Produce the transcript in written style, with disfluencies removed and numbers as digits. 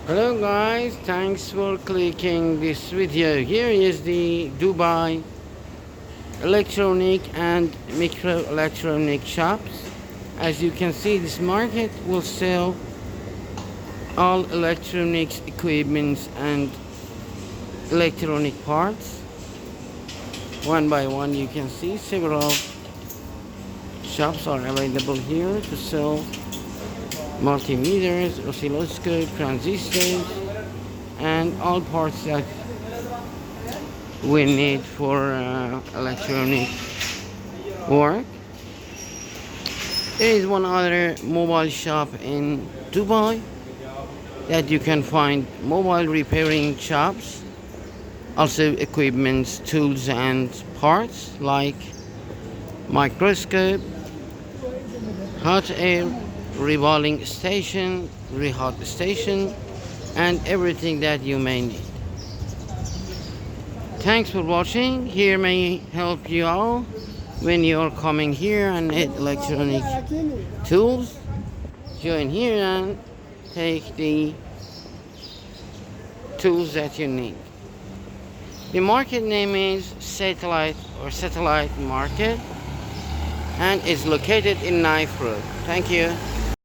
Hello guys, thanks for clicking this video. Here is the Dubai electronic and microelectronic shops. As you can see, this market will sell all electronics equipments and electronic parts. One by one you can see several shops are available here to sell multimeters, oscilloscope, transistors, and all parts that we need for electronic work. There is one other mobile shop in Dubai that you can find mobile repairing shops, also equipments, tools and parts like microscope, hot air reballing station, rehot station, and everything that you may need. Thanks for watching. Here may help you out when you're coming here and need electronic tools. Join here and take the tools that you need. The market name is Satellite Market and is located in Knife Road. Thank you.